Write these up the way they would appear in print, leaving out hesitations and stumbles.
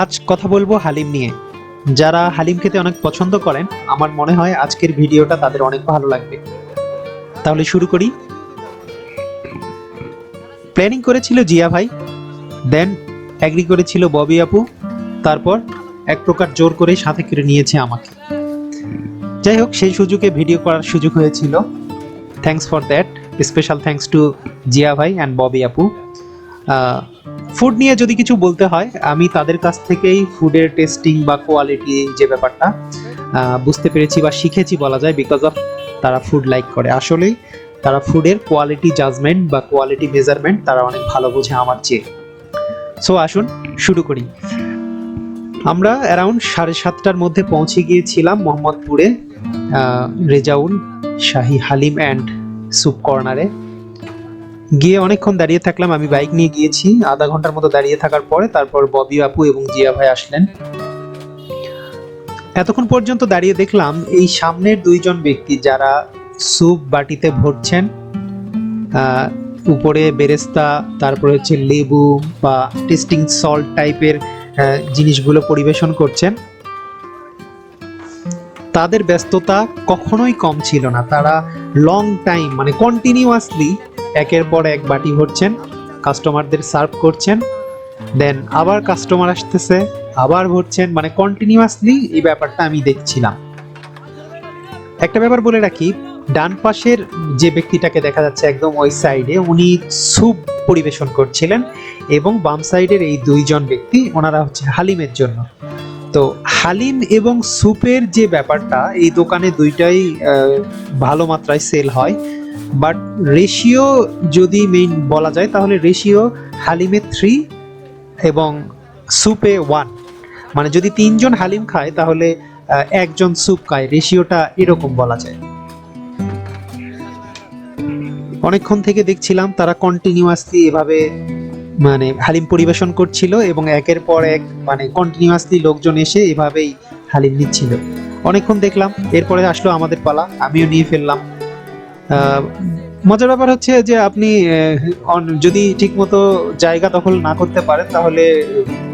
আজ কথা বলবো হালিম নিয়ে। যারা হালিম খেতে অনেক পছন্দ করেন, আমার মনে হয় আজকের ভিডিওটা তাদের অনেক ভালো লাগবে। তাহলে শুরু করি। প্ল্যানিং করেছিল জিয়া ভাই, দেন এগ্রি করেছিল ববি আপু, তারপর এক প্রকার জোর করে সাথে করে নিয়েছে আমাকে। যাই হোক, সেই সুযোগে ভিডিও করার সুযোগ হয়েছিল। Thanks for that, special thanks to Zia ভাই অ্যান্ড ববি আপু। ফুড নিয়ে যদি কিছু বলতে হয়, আমি তাদের কাছ থেকেই ফুডের টেস্টিং বা কোয়ালিটি যে ব্যাপারটা বুঝতে পেরেছি বা শিখেছি বলা যায়, বিকজ অফ তারা ফুড লাইক করে। আসলেই তারা ফুডের কোয়ালিটি জাজমেন্ট বা কোয়ালিটি মেজারমেন্ট তারা অনেক ভালো বোঝে আমার চেয়ে। সো আসুন শুরু করি। আমরা অ্যারাউন্ড 7:30টার মধ্যে পৌঁছে গিয়েছিলাম মোহাম্মদপুরে রেজাউল শাহী হালিম অ্যান্ড স্যুপ কর্নারে। গিয়ে অনেকক্ষণ দাঁড়িয়ে থাকলাম, আমি বাইক নিয়ে গিয়েছি। আধা ঘন্টার মতো দাঁড়িয়ে থাকার পরে তারপর ববি আপু এবং জিয়া ভাই আসলেন। এতক্ষণ পর্যন্ত দাঁড়িয়ে দেখলাম এই সামনের দুইজন ব্যক্তি যারা স্যুপ বাটিতে ভরছেন, উপরে বেরেস্তা, তারপর হচ্ছে লেবু বা টেস্টিং সল্ট টাইপের জিনিসগুলো পরিবেশন করছেন। তাদের ব্যস্ততা কখনোই কম ছিল না। তারা লং টাইম মানে কন্টিনিউয়াসলি একের পর এক বাটি ভরছেন, কাস্টমারদের সার্ভ করছেন, দেন আবার কাস্টমার আসতেছে, আবার ভরছেন, মানে কন্টিনিউয়াসলি এই ব্যাপারটা আমি দেখছিলাম। একটা ব্যাপার বলে রাখি, ডান পাশের যে ব্যক্তিটাকে দেখা যাচ্ছে একদম ওই সাইডে, উনি স্যুপ পরিবেশন করছিলেন, এবং বাম সাইডের এই দুইজন ব্যক্তি ওনারা হচ্ছে হালিমের জন্য। তো হালিম এবং স্যুপের যে ব্যাপারটা, এই দোকানে দুইটাই ভালো মাত্রায় সেল হয়, বাট রেশিও যদি মেইন বলা যায় তাহলে রেশিও হালিমে 3 এবং স্যুপে 1। মানে যদি 3 জন হালিম খায় তাহলে একজন স্যুপ খায়, রেশিওটা এরকম বলা যায়। অনেকক্ষণ থেকে দেখছিলাম তারা কন্টিনিউয়াসলি এভাবে মানে হালিম পরিবেশন করছিল, এবং একের পর এক মানে কন্টিনিউয়াসলি লোকজন এসে এভাবেই হালিম নিচ্ছিল। অনেকক্ষণ দেখলাম, এরপরে আসলো আমাদের পালা, আমিও নিয়ে ফেললাম। মজার ব্যাপার হচ্ছে যে আপনি যদি ঠিকমতো জায়গা দখল না করতে পারেন তাহলে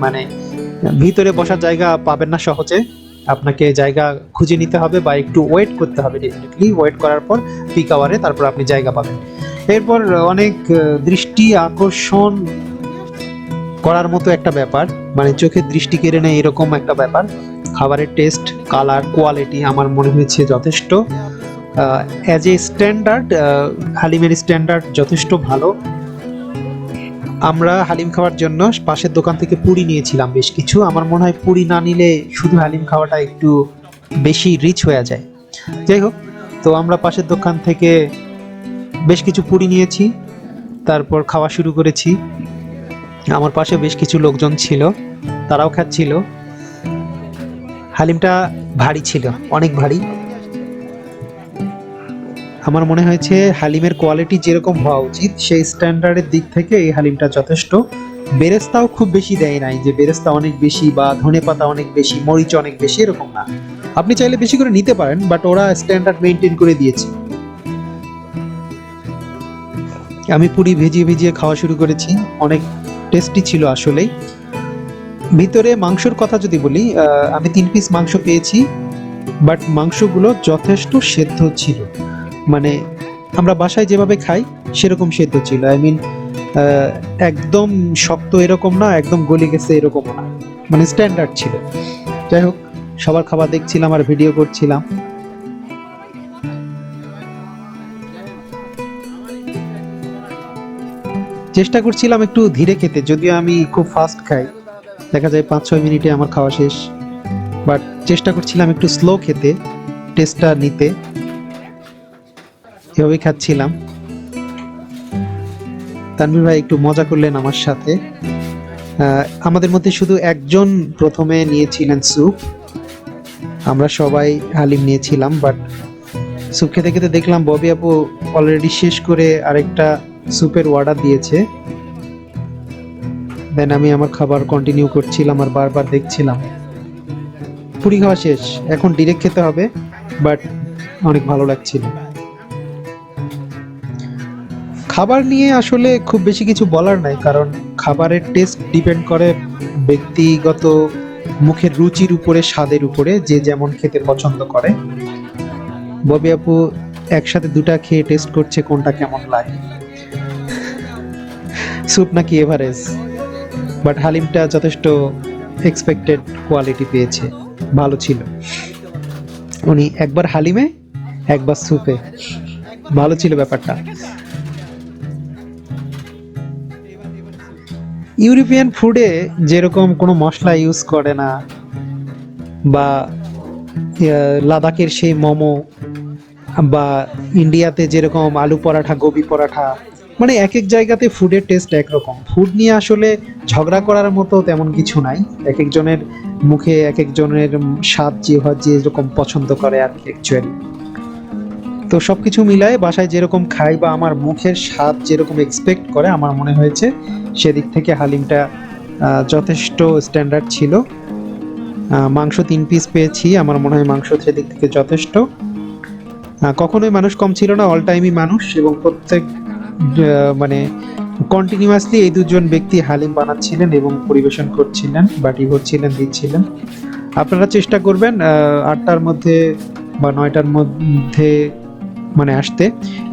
মানে ভিতরে বসার জায়গা পাবেন না সহজে। আপনাকে জায়গা খুঁজে নিতে হবে বা একটু ওয়েট করতে হবে। ডেফিনেটলি ওয়েট করার পর পিক আওয়ারে তারপর আপনি জায়গা পাবেন। এরপর অনেক দৃষ্টি আকর্ষণ করার মতো একটা ব্যাপার, মানে চোখের দৃষ্টি কেড়ে নেয় এরকম একটা ব্যাপার। খাবারের টেস্ট, কালার, কোয়ালিটি আমার মনে হয়েছে যথেষ্ট। অ্যাজ এ স্ট্যান্ডার্ড, হালিমের স্ট্যান্ডার্ড যথেষ্ট ভালো। আমরা হালিম খাওয়ার জন্য পাশের দোকান থেকে পুরি নিয়েছিলাম বেশ কিছু। আমার মনে হয় পুরি না নিলে শুধু হালিম খাওয়াটা একটু বেশি রিচ হয়ে যায়। যাই হোক, তো আমরা পাশের দোকান থেকে বেশ কিছু পুরি নিয়েছি, তারপর খাওয়া শুরু করেছি। আমার পাশে বেশ কিছু লোকজন ছিল, তারাও খাচ্ছিল। হালিমটা ভারী ছিল, অনেক ভারী। আমার মনে হয়েছে হালিমের কোয়ালিটি যেরকম হওয়া উচিত সেই স্ট্যান্ডার্ডের দিক থেকে এই হালিমটা যথেষ্ট। বেরেস্তাও খুব বেশি দেয় নাই, যে বেরেস্তা অনেক বেশি বা ধনেপাতা অনেক বেশি, মরিচ অনেক বেশি, এরকম না। আপনি চাইলে বেশি করে নিতে পারেন, বাট ওরা স্ট্যান্ডার্ড মেনটেন করে দিয়েছে। আমি পুরি ভিজিয়ে ভিজিয়ে খাওয়া শুরু করেছি, অনেক টেস্টি ছিল আসলেই। ভিতরে মাংসর কথা যদি বলি, আমি 3 পিস মাংস পেয়েছি, বাট মাংসগুলো যথেষ্ট সেদ্ধ ছিল। মানে আমরা বাসায় যেভাবে খাই সেরকম সেদ্ধ ছিল। আই মিন একদম শক্ত এরকম না, একদম গলে গেছে এরকমও না, মানে স্ট্যান্ডার্ড ছিল। যাই হোক, সবার খাবার দেখছিলাম আর ভিডিও করছিলাম। চেষ্টা করছিলাম একটু ধীরে খেতে, যদিও আমি খুব ফাস্ট খাই, দেখা যায় 5-6 মিনিটে আমার খাওয়া শেষ। বাট চেষ্টা করছিলাম একটু স্লো খেতে, টেস্টটা নিতে, এভাবেই খাচ্ছিলাম। তানভীর ভাই একটু মজা করলেন আমার সাথে। আমাদের মধ্যে শুধু একজন প্রথমে নিয়েছিলেন স্যুপ, আমরা সবাই হালিম নিয়েছিলাম। বাট স্যুপ খেতে খেতে দেখলাম ববি আপু অলরেডি শেষ করে আরেকটা স্যুপের অর্ডার দিয়েছে। দেন আমি আমার খাবার কন্টিনিউ করছিলাম আর বারবার দেখছিলাম। পুরি খাওয়া শেষ, এখন ডিরেক্ট খেতে হবে, বাট অনেক ভালো লাগছিল। খাবার নিয়ে আসলে খুব বেশি কিছু বলার নাই, কারণ খাবারের টেস্ট ডিপেন্ড করে ব্যক্তিগত মুখের রুচির উপরে, স্বাদের উপরে, যে যেমন খেতে পছন্দ করে। ববি আপু একসাথে দুটা খেয়ে টেস্ট করছে কোনটা কেমন লাগে, স্যুপ নাকি এভারেজ। বাট হালিমটা যথেষ্ট এক্সপেক্টেড কোয়ালিটি পেয়েছে, ভালো ছিল। উনি একবার হালিমে একবার স্যুপে, ভালো ছিল ব্যাপারটা। ইউরোপিয়ান ফুডে যেরকম কোনো মশলা ইউজ করে না, বা লাদাখের সেই মোমো, বা ইন্ডিয়াতে যেরকম আলু পরাঠা, গোবি পরাঠা, মানে এক এক জায়গাতে ফুডের টেস্ট একরকম। ফুড নিয়ে আসলে ঝগড়া করার মতো তেমন কিছু নাই, এক একজনের মুখে এক একজনের স্বাদ যে হয়, যে যেরকম পছন্দ করে আর কি অ্যাকচুয়ালি। তো সবকিছু মিলায় বাসায় যেরকম খাই বা আমার মুখের স্বাদ যেরকম এক্সপেক্ট করে, আমার মনে হয়েছে সেদিক থেকে হালিমটা যথেষ্ট স্ট্যান্ডার্ড ছিল। মাংস 3 পিস পেয়েছি, আমার মনে হয় মাংস সেদিক থেকে যথেষ্ট। কখনোই মানুষ কম ছিল না, অল টাইমই মানুষ, এবং প্রত্যেক মানে কন্টিনিউয়াসলি এই দুজন ব্যক্তি হালিম বানাচ্ছিলেন এবং পরিবেশন করছিলেন, বাটি ভরছিলেন, দিচ্ছিলেন। আপনারা চেষ্টা করবেন 8টার মধ্যে বা 9টার মধ্যে মানে আসতে।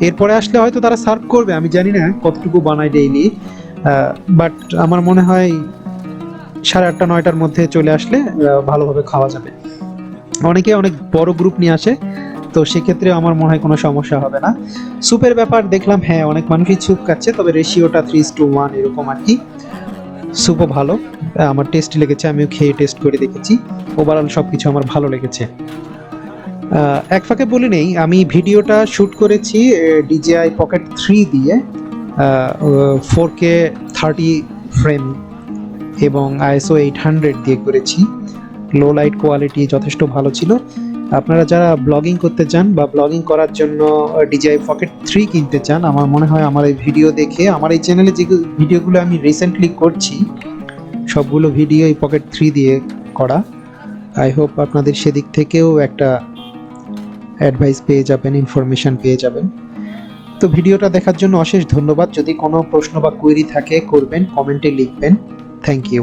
এরপরে আসলে হয়তো তারা সার্ভ করবে, আমি জানি না কতটুকু বানায় ডেইলি, বাট আমার মনে হয় 8:30 9টার মধ্যে চলে আসলে ভালোভাবে খাওয়া যাবে। অনেকে অনেক বড় গ্রুপ নিয়ে আসে, তো সেক্ষেত্রে আমার মনে হয় কোনো সমস্যা হবে না। স্যুপের ব্যাপার দেখলাম, হ্যাঁ অনেক মানুষই স্যুপ খাচ্ছে, তবে রেশিওটা 3:1 এরকম আর কি। স্যুপও ভালো, আমার টেস্ট লেগেছে, আমিও খেয়ে টেস্ট করে দেখেছি। ওভারঅল সব কিছু আমার ভালো লেগেছে। এক ফাঁকে বলে নেই, আমি ভিডিওটা শ্যুট করেছি DJI Pocket 3 দিয়ে, 4K 30 ফ্রেম এবং ISO 800 দিয়ে করেছি। লো লাইট কোয়ালিটি যথেষ্ট ভালো ছিল। আপনারা যারা ব্লগিং করতে চান বা ব্লগিং করার জন্য DJI Pocket 3 কিনতে চান, আমার মনে হয় আমার এই ভিডিও দেখে, আমার এই চ্যানেলে যে ভিডিওগুলো আমি রিসেন্টলি করছি সবগুলো ভিডিও এই Pocket 3 দিয়ে করা। আই হোপ আপনাদের সেদিক থেকেও একটা অ্যাডভাইস পেয়ে যাবেন, ইনফরমেশন পেয়ে যাবেন। তো ভিডিওটা দেখার জন্য অশেষ ধন্যবাদ। যদি কোনো প্রশ্ন বা কোয়েরি থাকে করবেন, কমেন্টে লিখবেন। Thank you.